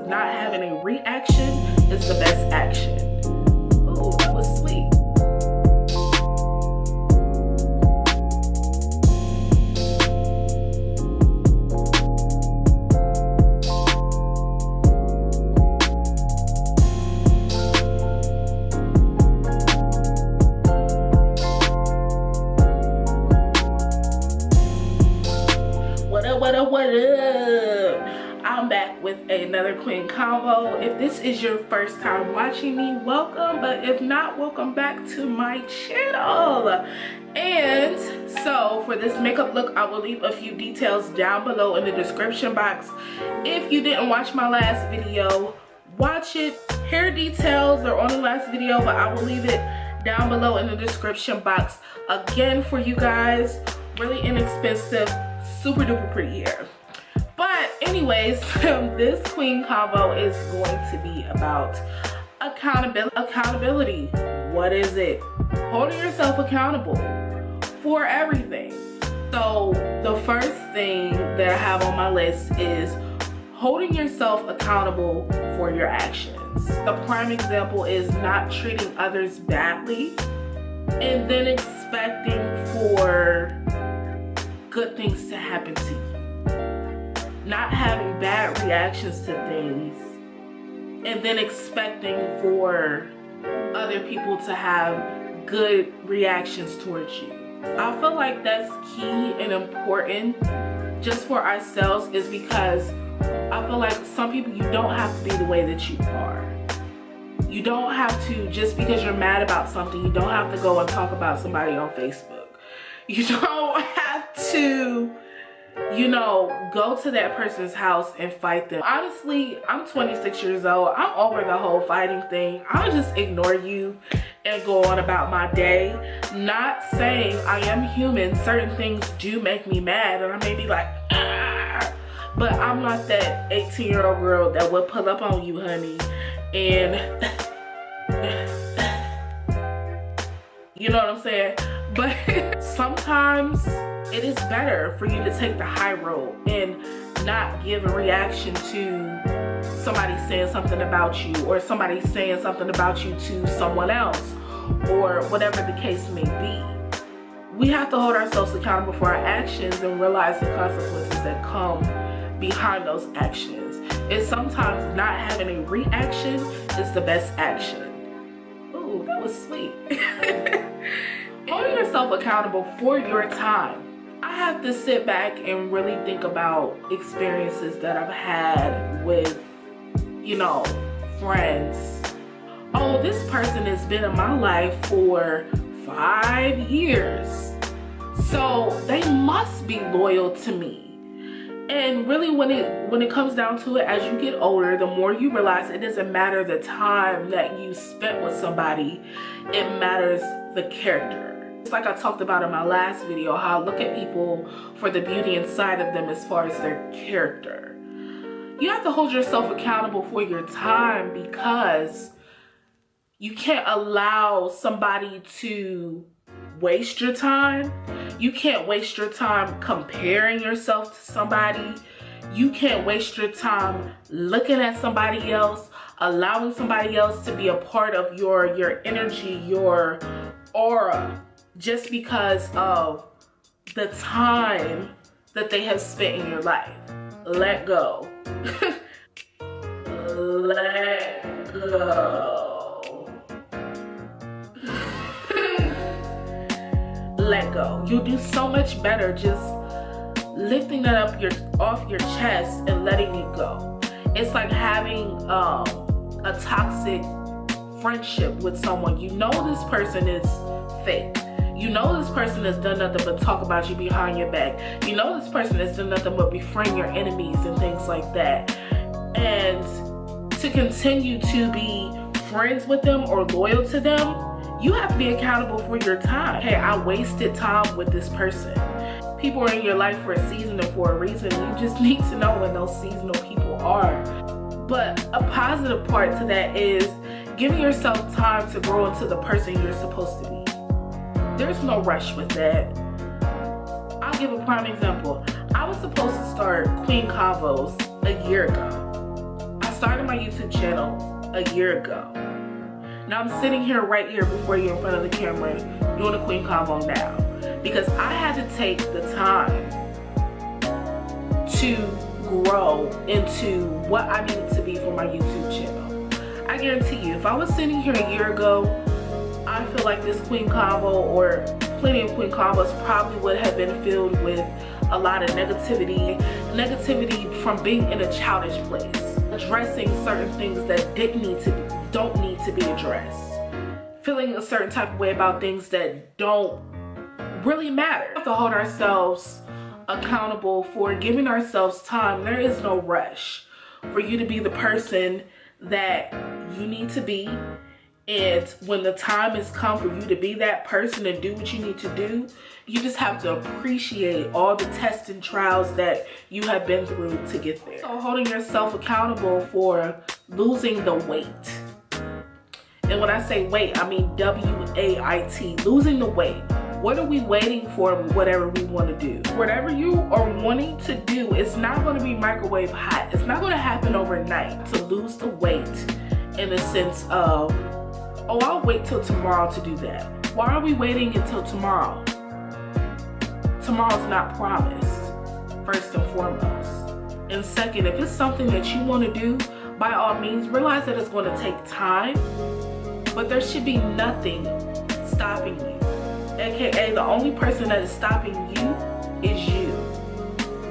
not having a reaction is the best action. Ooh, that was sweet. What up? I'm back with another Queen Convo. If this is your first time watching me, welcome, but if not, welcome back to my channel. And so for this makeup look, I will leave a few details down below in the description box. If you didn't watch my last video, watch it. Hair details are on the last video, but I will leave it down below in the description box again for you guys. Really inexpensive, super duper pretty hair. But anyways, this Queen Convo is going to be about accountability. What is it? Holding yourself accountable for everything. So the first thing that I have on my list is holding yourself accountable for your actions. A prime example is not treating others badly and then expecting for good things to happen to you. Not having bad reactions to things and then expecting for other people to have good reactions towards you. I feel like that's key and important just for ourselves, is because I feel like some people, you don't have to be the way that you are. You don't have to, just because you're mad about something, you don't have to go and talk about somebody on Facebook. You don't have to, you know, go to that person's house and fight them. Honestly, I'm 26 years old. I'm over the whole fighting thing. I'll just ignore you and go on about my day. Not saying I am human. Certain things do make me mad and I may be like, ah. But I'm not that 18-year-old girl that would pull up on you, honey, and you know what I'm saying? But sometimes it is better for you to take the high road and not give a reaction to somebody saying something about you, or somebody saying something about you to someone else, or whatever the case may be. We have to hold ourselves accountable for our actions and realize the consequences that come behind those actions. And sometimes not having a reaction is the best action. Ooh, that was sweet. Holding yourself accountable for your time. I have to sit back and really think about experiences that I've had with, you know, friends. Oh, this person has been in my life for 5 years, so they must be loyal to me. And really, when it comes down to it, as you get older, the more you realize it doesn't matter the time that you spent with somebody, it matters the character. It's like I talked about in my last video, how I look at people for the beauty inside of them as far as their character. You have to hold yourself accountable for your time, because you can't allow somebody to waste your time. You can't waste your time comparing yourself to somebody. You can't waste your time looking at somebody else, allowing somebody else to be a part of your energy, your aura, just because of the time that they have spent in your life. Let go. Let go. Let go. You'll do so much better just lifting that up off your chest and letting it go. It's like having a toxic friendship with someone. You know this person is fake. You know this person has done nothing but talk about you behind your back. You know this person has done nothing but befriend your enemies and things like that. And to continue to be friends with them or loyal to them, you have to be accountable for your time. Hey, I wasted time with this person. People are in your life for a season and for a reason. You just need to know when those seasonal people are. But a positive part to that is giving yourself time to grow into the person you're supposed to be. There's no rush with that. I'll give a prime example. I was supposed to start Queen Convos a year ago. I started YouTube channel a year ago. Now I'm sitting here right here before you in front of the camera doing a Queen Convo now because I had to take the time to grow into what I needed to be for my YouTube channel. I guarantee you, if I was sitting here a year ago, I feel like this Queen Convo or plenty of Queen Convos probably would have been filled with a lot of negativity from being in a childish place, addressing certain things that don't need to be addressed, feeling a certain type of way about things that don't really matter. We have to hold ourselves accountable for giving ourselves time. There is no rush for you to be the person that you need to be. And when the time has come for you to be that person and do what you need to do, you just have to appreciate all the tests and trials that you have been through to get there. So holding yourself accountable for losing the weight. And when I say weight, I mean W-A-I-T, losing the weight. What are we waiting for with whatever we want to do? Whatever you are wanting to do, it's not going to be microwave hot. It's not going to happen overnight to lose the weight in the sense of, oh, I'll wait till tomorrow to do that. Why are we waiting until tomorrow? Tomorrow's not promised, first and foremost. And second, if it's something that you want to do, by all means, realize that it's going to take time, but there should be nothing stopping you. AKA, the only person that is stopping you is you.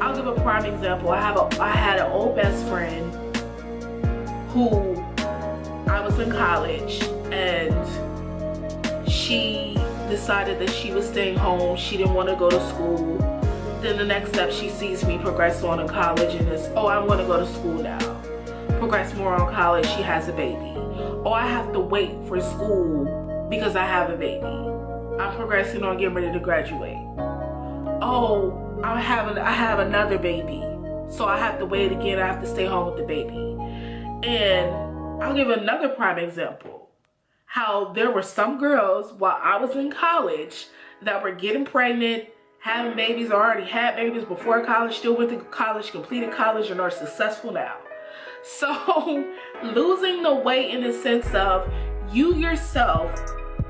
I'll give a prime example. I had an old best friend who I was in college, and she decided that she was staying home. She didn't want to go to school. Then the next step, she sees me progress on in college and is, oh, I want to go to school now. Progress more on college, she has a baby. Oh, I have to wait for school because I have a baby. I'm progressing on getting ready to graduate. Oh, I have another baby, so I have to wait again. I have to stay home with the baby. And I'll give another prime example. How there were some girls while I was in college that were getting pregnant, having babies, or already had babies before college, still went to college, completed college, and are successful now. So losing the weight in the sense of you yourself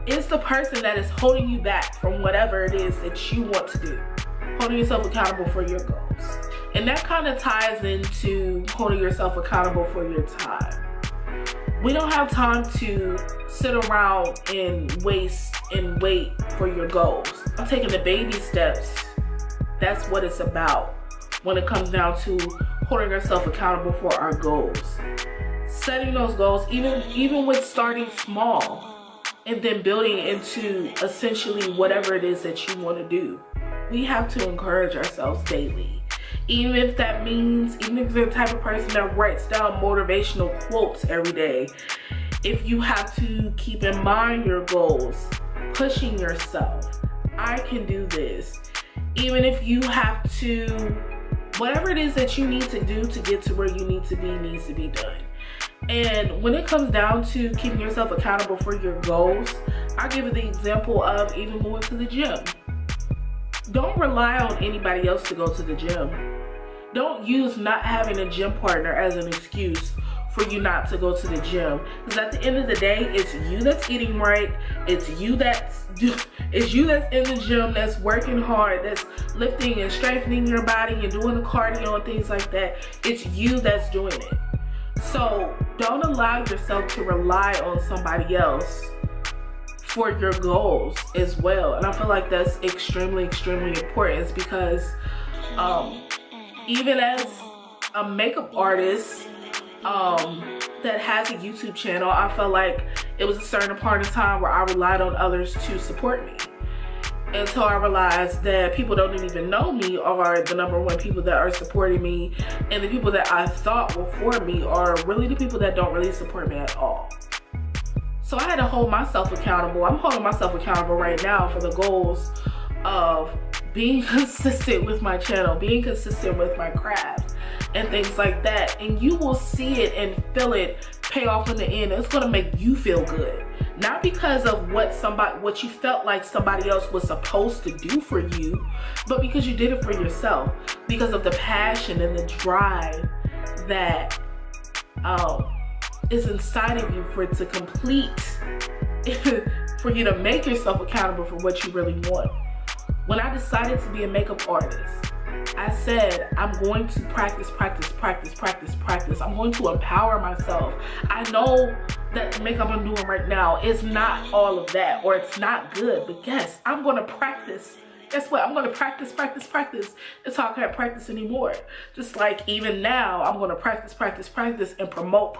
is the person that is holding you back from whatever it is that you want to do. Holding yourself accountable for your goals. And that kind of ties into holding yourself accountable for your time. We don't have time to sit around and waste and wait for your goals. I'm taking the baby steps. That's what it's about when it comes down to holding ourselves accountable for our goals. Setting those goals, even with starting small, and then building into essentially whatever it is that you want to do. We have to encourage ourselves daily. Even if that means, even if you're the type of person that writes down motivational quotes every day, if you have to keep in mind your goals, pushing yourself, I can do this. Even if you have to, whatever it is that you need to do to get to where you need to be needs to be done. And when it comes down to keeping yourself accountable for your goals, I'll give you the example of even going to the gym. Don't rely on anybody else to go to the gym. Don't use not having a gym partner as an excuse for you not to go to the gym. Because at the end of the day, it's you that's eating right. It's you that's in the gym, that's working hard, that's lifting and strengthening your body and doing the cardio and things like that. It's you that's doing it. So don't allow yourself to rely on somebody else for your goals as well. And I feel like that's extremely, extremely important. It's because even as a makeup artist that has a YouTube channel, I felt like it was a certain part of time where I relied on others to support me. Until I realized that people don't even know me are the #1 people that are supporting me, and the people that I thought were for me are really the people that don't really support me at all. So I had to hold myself accountable. I'm holding myself accountable right now for the goals of being consistent with my channel, being consistent with my craft, and things like that. And you will see it and feel it pay off in the end. It's gonna make you feel good. Not because of what you felt like somebody else was supposed to do for you, but because you did it for yourself. Because of the passion and the drive that is inside of you for it to complete, for you to make yourself accountable for what you really want. When I decided to be a makeup artist, I said, I'm going to practice. I'm going to empower myself. I know that the makeup I'm doing right now is not all of that, or it's not good, but yes, I'm going to practice. Guess what? I'm going to practice until I can't practice anymore. Just like even now, I'm going to practice and promote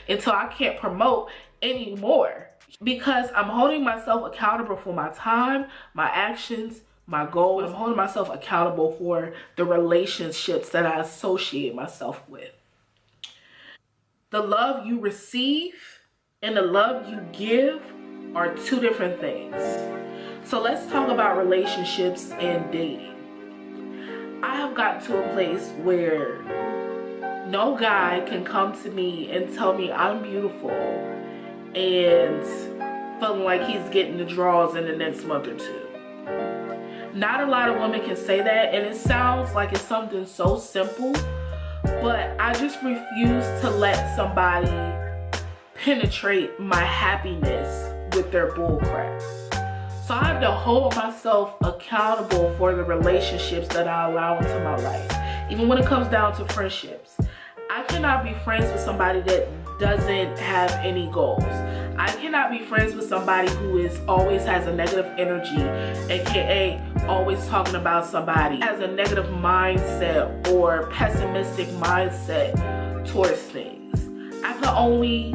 until I can't promote anymore. Because I'm holding myself accountable for my time, my actions, my goals. I'm holding myself accountable for the relationships that I associate myself with. The love you receive and the love you give are two different things. So let's talk about relationships and dating. I have gotten to a place where no guy can come to me and tell me I'm beautiful and feeling like he's getting the draws in the next month or two. Not a lot of women can say that, and it sounds like it's something so simple, but I just refuse to let somebody penetrate my happiness with their bullcrap. So I have to hold myself accountable for the relationships that I allow into my life. Even when it comes down to friendships. I cannot be friends with somebody that doesn't have any goals. I cannot be friends with somebody who always has a negative energy, aka always talking about somebody, has a negative mindset or pessimistic mindset towards things. I can only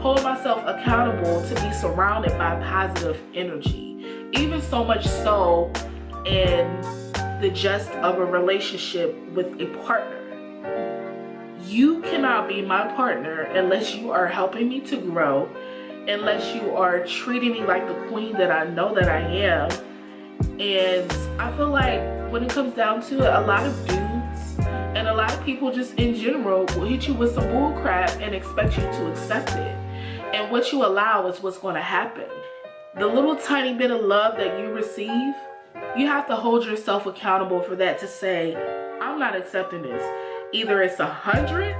hold myself accountable to be surrounded by positive energy. Even so much so in the gist of a relationship with a partner. You cannot be my partner unless you are helping me to grow, unless you are treating me like the queen that I know that I am. And I feel like when it comes down to it, a lot of dudes and a lot of people just in general will hit you with some bull crap and expect you to accept it. And what you allow is what's going to happen. The little tiny bit of love that you receive, you have to hold yourself accountable for that, to say, I'm not accepting this. Either it's 100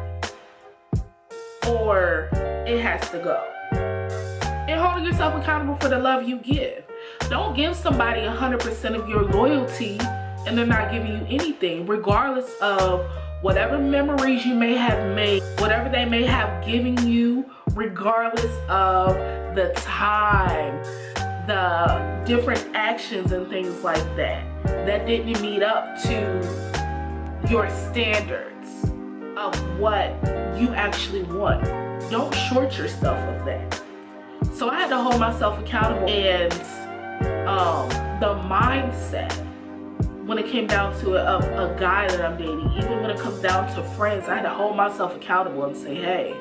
or it has to go. And holding yourself accountable for the love you give. Don't give somebody 100% of your loyalty and they're not giving you anything, regardless of whatever memories you may have made, whatever they may have given you, regardless of the time, the different actions and things like that didn't meet up to your standards of what you actually want. Don't short yourself of that. So I had to hold myself accountable, and the mindset when it came down to it of a guy that I'm dating, even when it comes down to friends, I had to hold myself accountable and say, hey,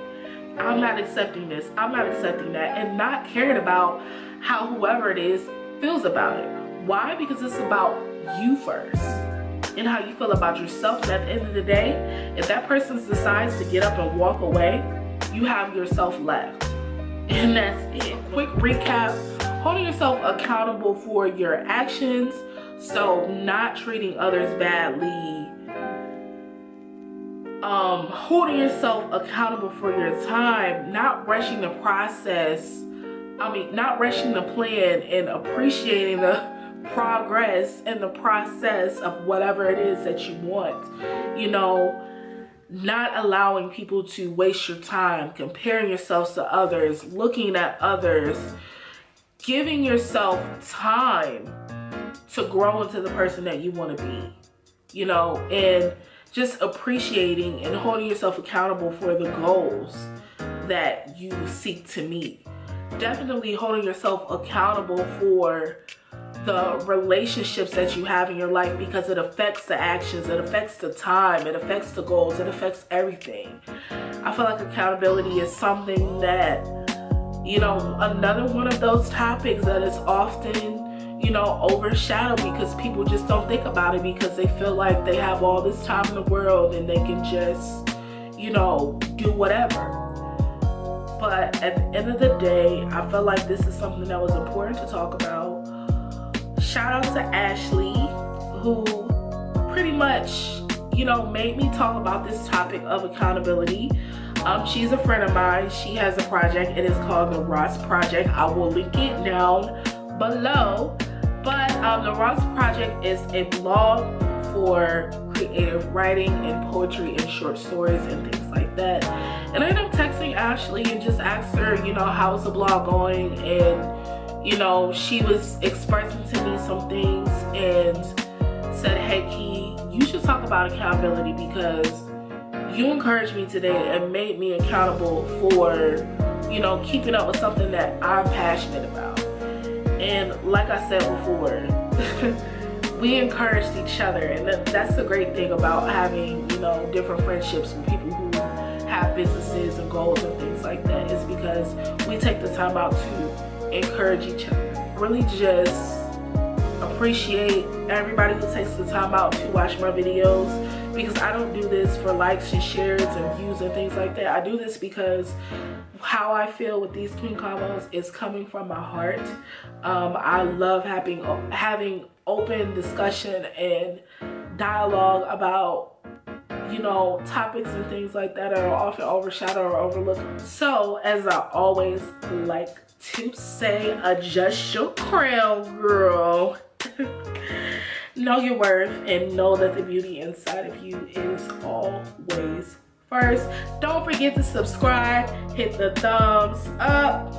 I'm not accepting this, I'm not accepting that, and not caring about how whoever it is feels about it. Why? Because it's about you first and how you feel about yourself. And at the end of the day, if that person decides to get up and walk away, you have yourself left. And that's it. Quick recap: holding yourself accountable for your actions, so not treating others badly, holding yourself accountable for your time, not rushing the process, not rushing the plan, and appreciating the progress and the process of whatever it is that you want. You know, not allowing people to waste your time, comparing yourselves to others, looking at others, giving yourself time to grow into the person that you want to be, you know, and just appreciating and holding yourself accountable for the goals that you seek to meet. Definitely holding yourself accountable for the relationships that you have in your life, because it affects the actions, it affects the time, it affects the goals, it affects everything. I feel like accountability is something that, you know, another one of those topics that is often, you know, overshadowed because people just don't think about it, because they feel like they have all this time in the world and they can just, you know, do whatever. But at the end of the day, I felt like this is something that was important to talk about. Shout out to Ashley, who pretty much, you know, made me talk about this topic of accountability. She's a friend of mine. She has a project. It is called the Ross Project. I will link it down below. But the Ross Project is a blog for creative writing and poetry and short stories and things like that. And I ended up texting Ashley and just asked her, you know, how's the blog going? And, you know, she was expressing to me some things and said, hey Key, you should talk about accountability because you encouraged me today and made me accountable for, you know, keeping up with something that I'm passionate about. And like I said before, we encouraged each other, and that's the great thing about having, you know, different friendships with people who have businesses and goals and things like that, is because we take the time out to encourage each other. Really just appreciate everybody who takes the time out to watch my videos, because I don't do this for likes and shares and views and things like that. I do this because how I feel with these Queen Convos is coming from my heart. I love having open discussion and dialogue about, you know, topics and things like that are often overshadowed or overlooked. So as I always like to say, adjust your crown, girl. Know your worth and know that the beauty inside of you is always first. Don't forget to subscribe, hit the thumbs up,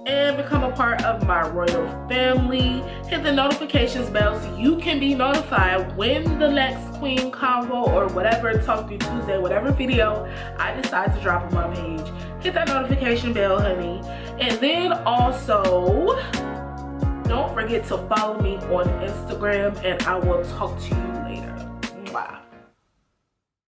and become a part of my royal family. Hit the notifications bell so you can be notified when the next Queen Convo or whatever Talk to Tuesday, whatever video I decide to drop on my page. Hit that notification bell, honey. And then also, don't forget to follow me on Instagram, and I will talk to you later. Mwah.